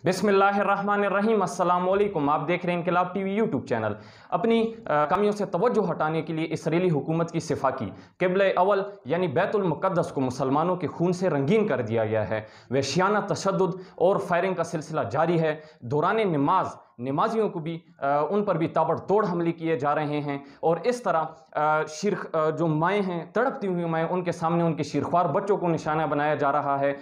बिस्मिल्लाहिर्रहमानिर्रहीम, अस्सलाम वालेकुम। आप देख रहे हैं इनकलाब टीवी यूट्यूब चैनल। अपनी कमियों से तवज्जो हटाने के लिए इसराइली हुकूमत की सिफा की क़िबला अव्वल यानी बैतुल मुक़द्दस को मुसलमानों के खून से रंगीन कर दिया गया है। वहशियाना तशद्दुद और फायरिंग का सिलसिला जारी है। दौरान नमाजियों को भी उन पर भी ताबड़तोड़ हमले किए जा रहे हैं और इस तरह जो माएँ हैं, तड़पती हुई माएँ, उनके सामने उनके शीरख्वार बच्चों को निशाना बनाया जा रहा है।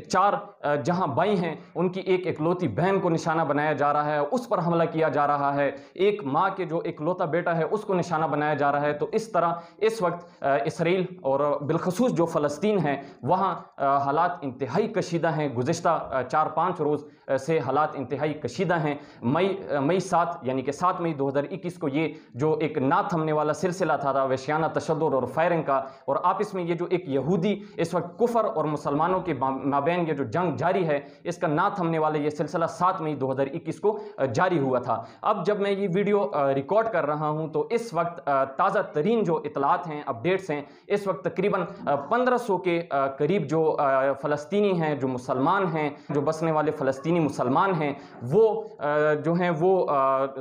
चार जहां भाई हैं उनकी एक इकलौती बहन को निशाना बनाया जा रहा है, उस पर हमला किया जा रहा है। एक माँ के जो इकलौता बेटा है उसको निशाना बनाया जा रहा है। तो इस तरह इस वक्त इसराइल और बिलखसूस जो फ़लस्तीन है वहाँ हालात इंतहाई कशीदा हैं। गुज़िश्ता 4-5 रोज़ से हालात इंतहाई कशीदा हैं। मई 7 यानी कि 7 मई 2021 को ये जो एक ना थमने वाला सिलसिला था वहशियाना तशद्दुद और फायरिंग का, और आपस में ये जो एक यहूदी इस वक्त कुफर और मुसलमानों के माबैन ये जो जंग जारी है, इसका ना थमने वाला ये सिलसिला 7 मई 2021 को जारी हुआ था। अब जब मैं ये वीडियो रिकॉर्ड कर रहा हूँ तो इस वक्त ताज़ा तरीन जो इतलात हैं, अपडेट्स हैं, इस वक्त तकरीबन 1500 के करीब जो फ़लस्तीनी हैं, जो मुसलमान हैं, जो बसने वाले फ़लस्तीनी मुसलमान हैं, वो जो हैं वो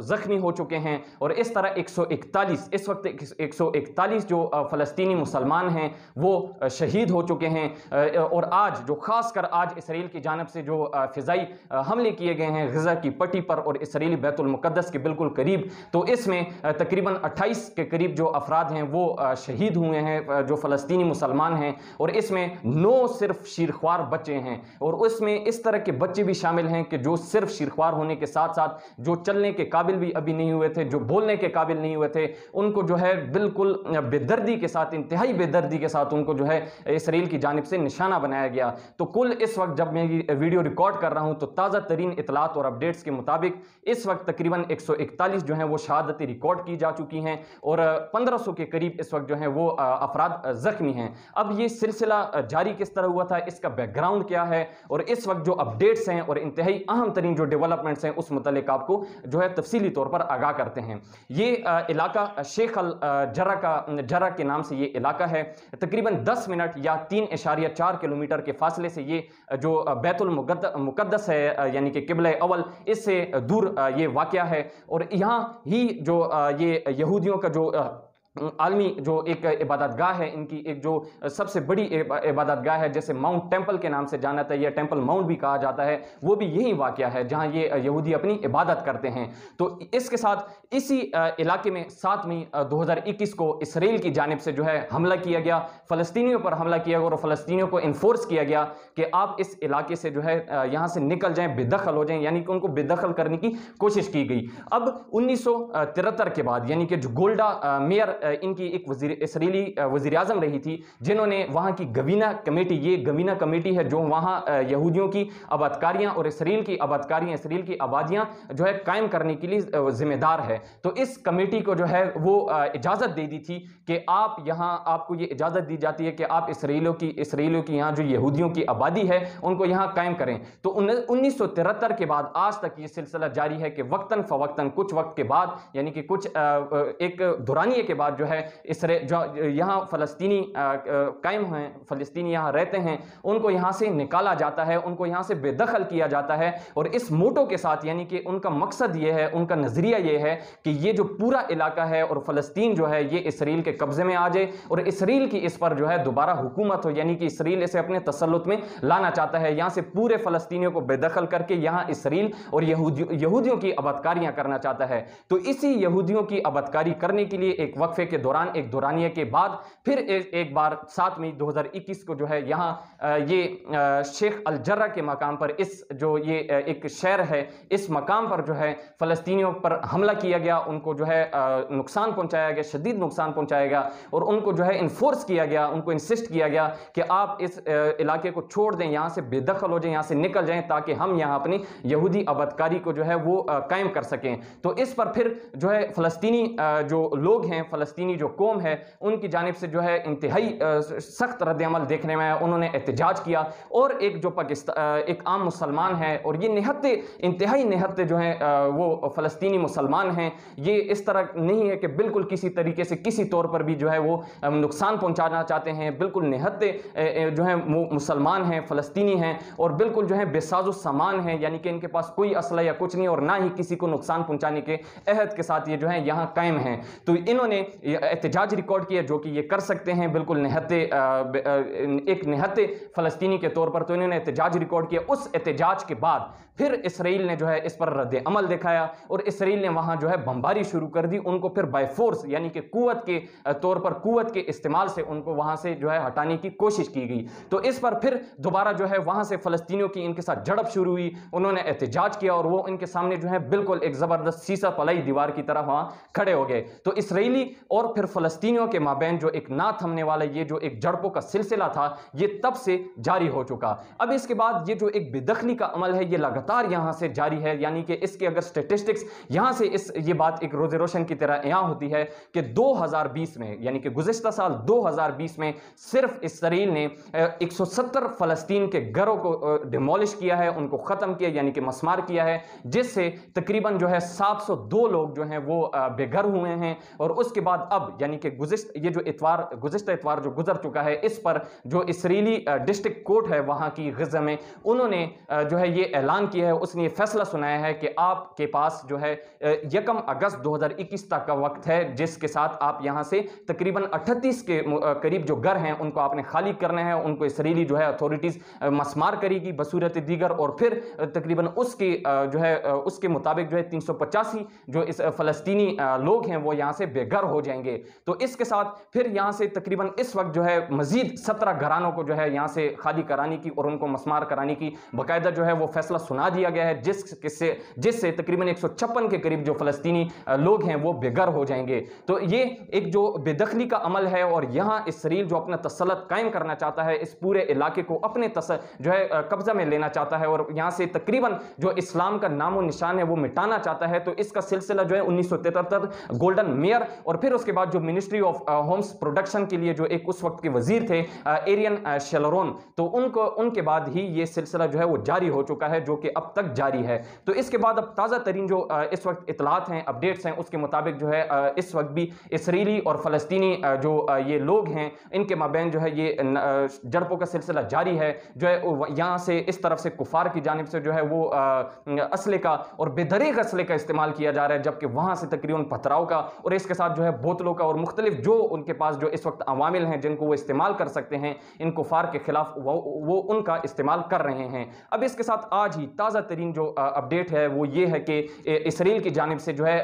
ज़ख्मी हो चुके हैं। और इस तरह 141 इस वक्त 141 जो फ़लस्तीनी मुसलमान हैं वो शहीद हो चुके हैं। और आज जो ख़ासकर आज इसराइल की जानिब से जो फ़िज़ाई हमले किए गए हैं गज़ा की पट्टी पर और इसराइली बैतुल मुक़द्दस के बिल्कुल करीब, तो इसमें तकरीबन 28 के करीब जो अफराद हैं वो शहीद हुए हैं, जो फ़लस्तीनी मुसलमान हैं। और इसमें 9 सिर्फ शीरख्वार बच्चे हैं, और उसमें इस तरह के बच्चे भी शामिल हैं कि जो सिर्फ शीरख्वार होने के साथ साथ जो चलने के काबिल भी अभी नहीं हुए थे, जो बोलने के काबिल नहीं हुए थे, उनको जो है बिल्कुल बेदर्दी के साथ, इंतहाई बेदर्दी के साथ उनको जो है इसराइल की जानिब से निशाना बनाया गया। तो कुल इस वक्त जब मैं ये वीडियो रिकॉर्ड कर रहा हूं तो ताज़ा तरीन इतलात और अपडेट्स के मुताबिक इस वक्त तकरीबन 141 जो हैं वो शहादतें रिकॉर्ड की जा चुकी हैं और 1500 के करीब इस वक्त जो है वो अफराद ज़ख्मी हैं। अब ये सिलसिला जारी किस तरह हुआ था, इसका बैकग्राउंड क्या है, और इस वक्त जो अपडेट्स हैं और इंतहाई अहम तरीन जो डेवलपमेंट्स हैं उस मुतालिक आपको जो है तफसीली तौर पर आगाह करते हैं। ये इलाका शेख अल जर्रा के नाम से ये इलाका है। तकरीबन 10 मिनट या 3.4 किलोमीटर के फासले से ये जो बैतुल मुक़द्दस है यानी कि क़िबला अव्वल, इससे दूर ये वाक़या है। और यहाँ ही जो ये यहूदियों का जो आलमी जो एक इबादतगाह है, इनकी एक जो सबसे बड़ी इबादतगाह है, जैसे माउंट टेम्पल के नाम से जाना था, या टेम्पल माउंट भी कहा जाता है, वो भी यही वाक़या है जहां ये यहूदी अपनी इबादत करते हैं। तो इसके साथ इसी इलाके में 7 मई 2021 को इसराइल की जानिब से जो है हमला किया गया, फ़लस्तीनियों पर हमला किया गया और फ़लस्तीनियों को इन्फोर्स किया गया कि आप इस इलाके से जो है यहाँ से निकल जाएँ, बेदखल हो जाएँ, यानी कि उनको बेदखल करने की कोशिश की गई। अब 1973 के बाद यानी कि जो गोल्डा मेयर इनकी एक इसराइली वज़ीर आज़म रही थी, जिन्होंने वहाँ की गवीना कमेटी, ये गवीना कमेटी है जो वहाँ यहूदियों की आबादकारियाँ और इसराइल की आबादकारियाँ, इसराइल की आबादियाँ जो है कायम करने के लिए ज़िम्मेदार है। तो इस कमेटी को जो है वो इजाज़त दे दी थी कि आप यहाँ, आपको ये इजाज़त दी जाती है कि आप इसराइलियों की यहाँ जो यहूदियों की आबादी है उनको यहाँ कायम करें। तो 1973 के बाद आज तक ये सिलसिला जारी है कि वक्तन फ़वक्तन, कुछ वक्त के बाद यानी कि कुछ एक दुरानिये के बाद जो है जो यहाँ फ़लस्तीनी कायम हैं, फ़लस्तीनी यहाँ रहते हैं, उनको यहाँ से निकाला जाता है, उनको यहाँ से बेदखल किया जाता है। और इस मोटो के साथ यानी कि उनका मकसद ये है, उनका नज़रिया ये है कि ये जो पूरा इलाका है और फ़लस्तीन जो है ये इसराइल के कब्ज़े में आ जाए और इसराइल की इस पर जो है दोबारा हुकूमत हो, यानी कि इसराइल इसे अपने तसल्लुत में लाना चाहता है। यहाँ से पूरे फ़लस्तीनियों को बेदखल करके यहाँ इसराइल और यहूदियों की आबादकारियाँ करना चाहता है। तो इसी यहूदियों की आबादकारी करने के लिए एक वक्फे के दौरान, एक दौरानिये के बाद फिर एक बार 7 मई 2021 को जो है यहाँ ये शेख अल जर्रा के मकाम पर, इस जो ये एक शहर है, इस मकाम पर जो है फ़लस्तीनियों पर हमला किया गया, उनको जो है नुकसान पहुंचाया गया, शदीद नुकसान पहुंचाया गया और उनको जो है इन्फोर्स किया गया, उनको इंसिस्ट किया गया कि आप इस इलाके को छोड़ दें, यहाँ से बेदखल हो जाएं, यहाँ से निकल जाएं, ताकि हम यहाँ अपनी यहूदी आबादकारी को जो है वो कायम कर सकें। तो इस पर फिर जो है फ़लस्तीनी जो लोग हैं, फ़लस्तीनी जो कौम है उनकी जानिब से जो है इंतहाई सख्त रद्द अमल देखने में आया। उन्होंने एहतजाज किया और एक जो एक आम मुसलमान है और ये निहत्ते इंतहाई निहत्ते जो हैं वो फ़लस्तीनी मुसलमान हैं, ये इस तरह नहीं है कि बिल्कुल किसी तरीके से किसी तौर पर भी जो है वो नुकसान पहुंचाना चाहते हैं। बिल्कुल निहत्ते जो है मुसलमान हैं, फ़लस्तीनी हैं और बिल्कुल जो है बेसाज़ो सामान हैं, यानी कि इनके पास कोई असला या कुछ नहीं और ना ही किसी को नुकसान पहुंचाने के अहद के साथ ये जो है यहाँ कायम हैं। तो इन्होंने एहतजाज रिकॉर्ड किया जो कि ये कर सकते हैं बिल्कुल निहत्ते एक निहत्ते फ़लस्तीनी के तौर पर। तो इन्होंने एहतजाज रिकॉर्ड किया। उस एहतजाज के बाद फिर इसराइल ने जो है इस पर रद्द अमल दिखाया और इसराइल ने वहां जो है बमबारी शुरू कर दी। उनको फिर बाय फोर्स यानी कि कुव्वत के तौर पर कुव्वत के इस्तेमाल से उनको वहां से जो है हटाने की कोशिश की गई। तो इस पर फिर दोबारा जो है वहां से फ़लस्तीनियों की इनके साथ झड़प शुरू हुई। उन्होंने एहतजाज किया और वो इनके सामने जो है बिल्कुल एक ज़बरदस्त सीसा पलाई दीवार की तरह वहां खड़े हो गए। तो इसराइली और फिर फ़लस्तीनियों के माबैन जो एक ना थमने वाला ये जो एक झड़पों का सिलसिला था ये तब से जारी हो चुका। अब इसके बाद ये जो एक बेदखली का अमल है ये लगातार यहां से जारी है, यानी कि इसके अगर स्टैटिस्टिक्स यहां से ये बात एक रोज़े रोशन की तरह यहां होती है कि 2020 में यानी कि गुज़िश्ता साल 2020 में सिर्फ इसराइल ने 170 फ़लस्तीन के घरों को डिमोलिश किया है, उनको ख़त्म किया यानी कि मस्मार किया है, जिससे तकरीबन जो है 702 लोग जो हैं वो बेघर हुए हैं। और उसके बाद अब यानी कि गुज़िश्ता इतवार जो गुजर चुका है इस पर जो इसराइली डिस्ट्रिक्ट कोर्ट है वहां की गज़ा में उन्होंने जो है ये ऐलान किया है, उसने ये फैसला सुनाया है कि आपके पास जो है 1 अगस्त 2021 तक का वक्त है जिसके साथ आप यहां से तकरीबन 38 के करीब जो घर हैं उनको आपने खाली करना है। उनको इसराइली जो है अथॉरिटीज मस्मार करेगी बसूरत दीगर और फिर तकरीबन उसके जो है उसके मुताबिक जो है 385 जो इस फ़लस्तीनी लोग हैं वो यहां से बेघर हो जाएंगे। तो इसके साथ फिर यहां से तकरीबन इस वक्त जो है मजीद 17 घरानों को जो है यहां से खाली कराने की और उनको मस्मार कराने की बाकायदा जो है वो फैसला सुना दिया गया है, जिससे तकरीबन 156 के करीब जो फ़लस्तीनी लोग हैं वो बेघर हो जाएंगे। तो ये एक जो बेदखली का अमल है और यहाँ इसराइल जो अपना तसल्लुत कायम करना चाहता है इस पूरे इलाके को अपने जो है कब्जा में लेना चाहता है और यहाँ से तकरीबन जो इस्लाम का नामो निशान है वो मिटाना चाहता है। तो इसका सिलसिला जो है 1973 गोल्डन मेयर और फिर उसके बाद जो मिनिस्ट्री ऑफ होम्स प्रोडक्शन के लिए जो एक उस वक्त के वजीर थे एरियन शेलरोन, तो उनके बाद ही ये सिलसिला जो है वो जारी हो चुका है जो कि अब तक जारी है। तो इसके बाद अब ताज़ा तरीन जो इस वक्त इतलात हैं अपडेट्स हैं उसके मुताबिक जो है इस वक्त भी इसराइली और फ़लस्तीनी जो ये लोग हैं इनके माबैन जो है ये झड़पों का सिलसिला जारी है। जो है यहाँ से इस तरफ से कुफार की जानिब से जो है वो असले का और बेदरीग असले का इस्तेमाल किया जा रहा है, जबकि वहाँ से तकरीबन पथराव का और इसके साथ जो है बोतलों का और मुख्तलिफ जो उनके पास जो इस वक्त अवामिल हैं जिनको वो इस्तेमाल कर सकते हैं इन कुफार के खिलाफ वो उनका इस्तेमाल कर रहे हैं। अब इसके साथ आज ही ताज़ा तरीन जो अपडेट है वो ये है कि इसराइल की जानिब से जो है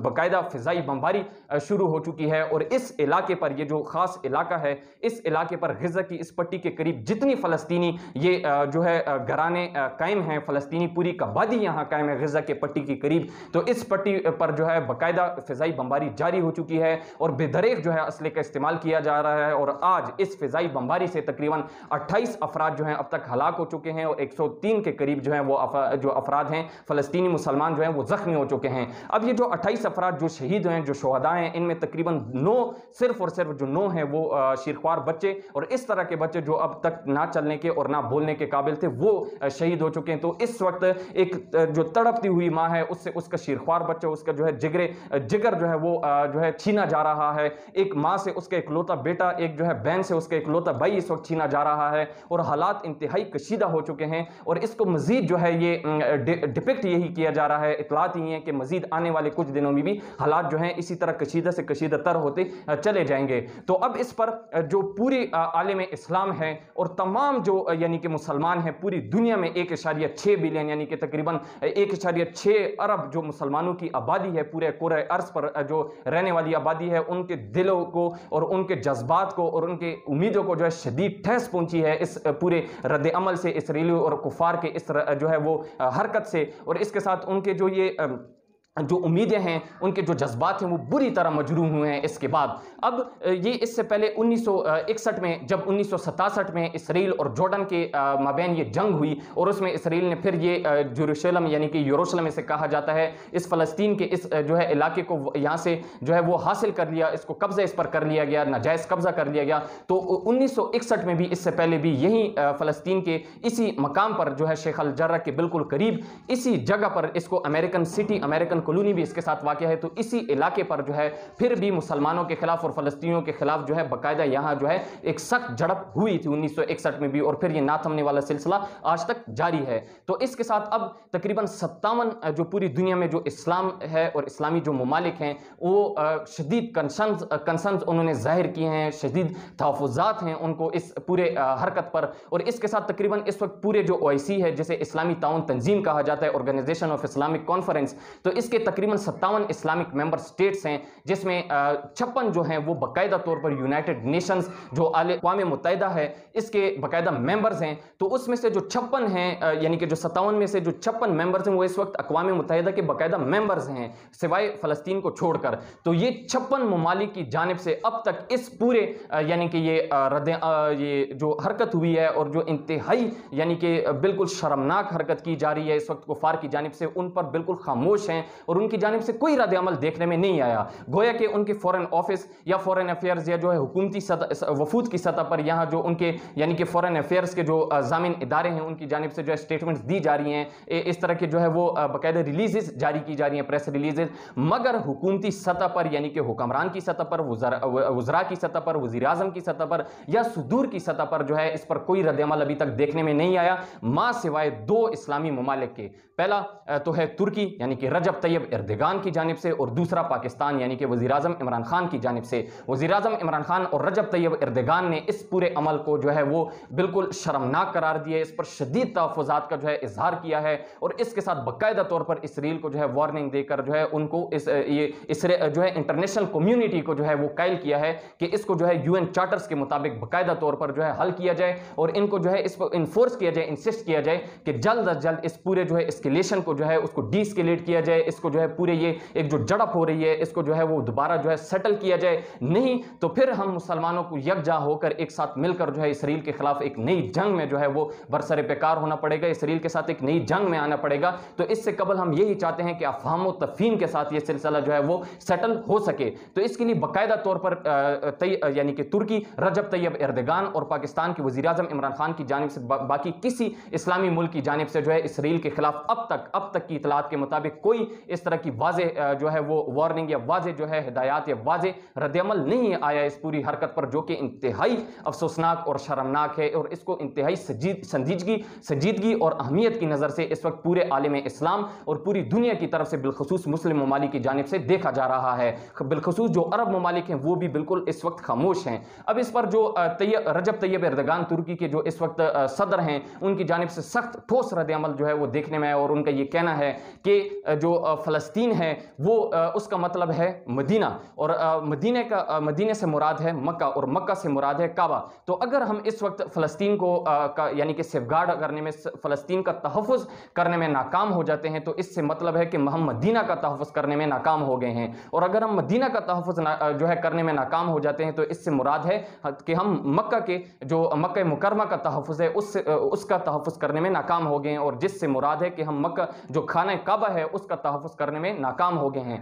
बाकायदा फ़िज़ाई बमबारी शुरू हो चुकी है और इस इलाके पर ये जो ख़ास इलाका है इस इलाके पर गज़ा की इस पट्टी के करीब जितनी फ़लस्तीनी ये जो है घराने कायम हैं, फ़लस्तीनी पूरी आबादी यहाँ कायम है गज़ा के पट्टी के करीब, तो इस पट्टी पर जो है बाकायदा फ़िज़ाई बमबारी जारी हो चुकी है और बेदरेक जो है असले का इस्तेमाल किया जा रहा है। और आज इस फ़िज़ाई बमबारी से तकरीबन 28 अफराद जो हैं अब तक हलाक हो चुके हैं और 103 के करीब जो हैं वो जो अफराद हैं फ़लस्तीनी मुसलमान जो हैं वो ज़ख्मी हो चुके हैं। अब ये जो 28 अफराद जो शहीद हैं जो शोहदा हैं इनमें तकरीबन 9 सिर्फ और सिर्फ जो 9 हैं वो शीरख्वार बच्चे और इस तरह के बच्चे जो अब तक ना चलने के और ना बोलने के काबिल थे वो शहीद हो चुके हैं। तो इस वक्त एक जो तड़पती हुई माँ है उससे उसका शीरख्वार बच्चा उसका जो है जिगर जो है वो जो है छीना जा रहा है। एक माँ से उसका इकलौता बेटा, एक जो है बहन से उसका इकलौता भाई इस वक्त छीना जा रहा है और हालात इंतहाई कशीदा हो चुके हैं। और इसको मजीद जो है ये डिपिक्ट यही किया जा रहा है, इतलात ही है कि मजीद आने वाले कुछ दिनों में भी हालात जो हैं इसी तरह कशीदा से कशीदा तर होते चले जाएंगे। तो अब इस पर जो पूरी आलम इस्लाम है और तमाम जो यानी कि मुसलमान हैं पूरी दुनिया में 1.6 बिलियन यानी कि तकरीबन 1.6 अरब जो मुसलमानों की आबादी है पूरे कुरे अर्ज पर जो रहने वाली आबादी है उनके दिलों को और उनके जज्बात को और उनके उम्मीदों को जो है शदीद ठेस पहुंची है इस पूरे रद्द अमल से, इसराइली और कुफार के इस जो है वो हरकत से। और इसके साथ उनके जो ये जो उम्मीदें हैं, उनके जो जज्बात हैं, वो बुरी तरह मजरूह हुए हैं इसके बाद। अब ये इससे पहले 1961 में, जब 1967 में इसराइल और जॉर्डन के माबैन ये जंग हुई और उसमें इसराइल ने फिर ये जेरूशलम यानी कि यरूशलेम इसे कहा जाता है, इस फ़लस्तीन के इस जो है इलाके को यहाँ से जो है वो हासिल कर लिया, इसको कब्ज़ा इस पर कर लिया गया, नाजायज़ कब्ज़ा कर लिया गया। तो 1961 में भी, इससे पहले भी यही फ़लस्तीन के इसी मकाम पर जो है शेख अल जर्रा के बिल्कुल करीब इसी जगह पर, इसको अमेरिकन सिटी, अमेरिकन कॉलोनी भी इसके साथ वाक़या है, तो इसी इलाके पर जो है फिर भी मुसलमानों के खिलाफ और फ़लस्तीनियों के खिलाफ जो है बाकायदा यहाँ जो है एक सख्त झड़प हुई थी 1961 में भी, और फिर ये ना थमने वाला सिलसिला आज तक जारी है। तो इसके साथ अब तकरीबन 57 जो पूरी दुनिया में जो इस्लाम है और इस्लामी जो ममालिक हैं वो शदीद कंसर्न्स उन्होंने ज़ाहिर किए हैं, शदीद तहफ़्फ़ुज़ात हैं उनको इस पूरे हरकत पर। और इसके साथ तकरीबन इस वक्त पूरे जो OIC है, जिसे इस्लामी ताउन तंजीम कहा जाता है, ऑर्गेनाइजेशन ऑफ इस्लामिक कॉन्फ्रेंस, तो इसके तकरीबन 57 इस्लामिक मेंबर स्टेट्स हैं, जिसमें 56 जो हैं वो बाकायदा तौर पर यूनाइटेड नेशंस जो अक़वाम मुत्तहिदा है इसके बाकायदा मेंबर्स हैं। तो उसमें से जो 56 हैं, यानी कि जो 57 में से जो 56 मेंबर्स हैं वो इस वक्त अक़वाम मुत्तहिदा के बाकायदा मेंबर्स हैं, सिवाय फ़लस्तीन को छोड़कर। तो ये 56 ममालिक की जानिब से अब तक इस पूरे यानी कि ये जो हरकत हुई है और जो इंतहाई यानी कि बिल्कुल शर्मनाक हरकत की जा रही है इस वक्त कुफार की जानिब से, उन पर बिल्कुल खामोश हैं और उनकी जानिब से कोई रद्द अमल देखने में नहीं आया। गोया कि उनके फॉरेन ऑफिस या फॉरेन अफेयर्स या जो है हुकूमती वफूद की सतह पर यहाँ जो उनके यानी कि फॉरेन अफेयर्स के जो जामिन इदारे हैं उनकी जानिब से जो है स्टेटमेंट्स दी जा रही हैं, इस तरह के जो है वो बाकायदा रिलीजेस जारी की जा रही हैं, प्रेस रिलीजेस। मगर हुकूमती सतह पर यानी कि हुक्मरान की सतह पर, वज़रा की सतह पर, वज़ीर आज़म की सतह पर या सुदूर की सतह पर जो है इस पर कोई रद्द अमल अभी तक देखने में नहीं आया, मां सिवाय 2 इस्लामी ममालिक के। पहला तो है तुर्की यानी कि रजब तैयब एर्दोगान की जानिब से, और दूसरा पाकिस्तान यानी कि वज़ीर आज़म इमरान खान की जानिब से। वज़ीर आज़म इमरान खान और रजब तैयब एर्दोगान ने इस पूरे अमल को जो है वो बिल्कुल शर्मनाक करार दिया, इस पर शदीद तहफ़्फ़ुज़ात का जो है इजहार किया है, और इसके साथ बाकायदा तौर पर इसराइल को जो है वार्निंग देकर जो है उनको जो है इंटरनेशनल कम्युनिटी को जो है वो कायल किया है कि इसको जो है UN चार्टर्स के मुताबिक बाकायदा तौर पर जो है हल किया जाए, और इनको जो है इस पर इन्फोर्स किया जाए, इंसिस्ट किया जाए कि जल्द अज जल्द इस पूरे जो है एस्केलेशन को जो है उसको डीस्केलेट किया जाए, इसको जो है पूरे ये एक जो झड़प हो रही है इसको जो है वो दोबारा जो है सेटल किया जाए। नहीं तो फिर हम मुसलमानों को यकजा होकर एक साथ मिलकर जो है इसराइल के खिलाफ एक नई जंग में जो है वो बरसरे पेकार होना पड़ेगा, इसराइल के साथ एक नई जंग में आना पड़ेगा। तो इससे कबल हम यही चाहते हैं कि अफ़हाम व तफ़हीम के साथ ये सिलसिला जो है वो सेटल हो सके। तो इसके लिए बाकायदा तौर पर यानी कि तुर्की रजब तैयब एर्दोगान और पाकिस्तान के वज़ीर आज़म इमरान खान की जानिब से बाकी किसी इस्लामी मुल्क की जानिब से जो है इसराइल के खिलाफ अब तक की इतलात के मुताबिक कोई इस तरह की वाज़े जो है वो वार्निंग या वाज़े जो है हिदायत या वाज़े रद्दअमल नहीं आया इस पूरी हरकत पर, जो कि इंतहाई अफसोसनाक और शर्मनाक है, और इसको इंतहाई संजीदगी और अहमियत की नज़र से इस वक्त पूरे आलम इस्लाम और पूरी दुनिया की तरफ से बिलखसूस मुस्लिम ममालिक की जानिब से देखा जा रहा है। बिलखसूस जो अरब ममालिक हैं वो भी बिल्कुल इस वक्त खामोश हैं। अब इस पर जो रजब तैयब एर्दोगान तुर्की के जो इस वक्त सदर हैं उनकी जानिब से सख्त ठोस रद्दअमल जो है वो देखने में आया, और उनका ये कहना है कि जो फ़लस्तीन है वो उसका मतलब है मदीना, और मदीने से मुराद है मक्का, और मक्का से मुराद है काबा। तो अगर हम इस वक्त फ़लस्तीन को यानी कि सेफगार्ड करने में, फ़लस्तीन का तहफ़्फ़ुज़ करने में नाकाम हो जाते हैं, तो इससे मतलब है कि हम मदीना का तहफ़्फ़ुज़ करने में नाकाम हो गए हैं। और अगर हम मदीना का तहफ़्फ़ुज़ जो है करने में नाकाम हो जाते हैं तो इससे मुराद है कि हम मक्का मुकरमा का तहफ़्फ़ुज़ है उसका तहफ़्फ़ुज़ करने में नाकाम हो गए हैं, और जिससे मुराद है कि हम मक्का जो खाना काबा है उसका तहफ़्फ़ुज़ करने में नाकाम हो गए हैं।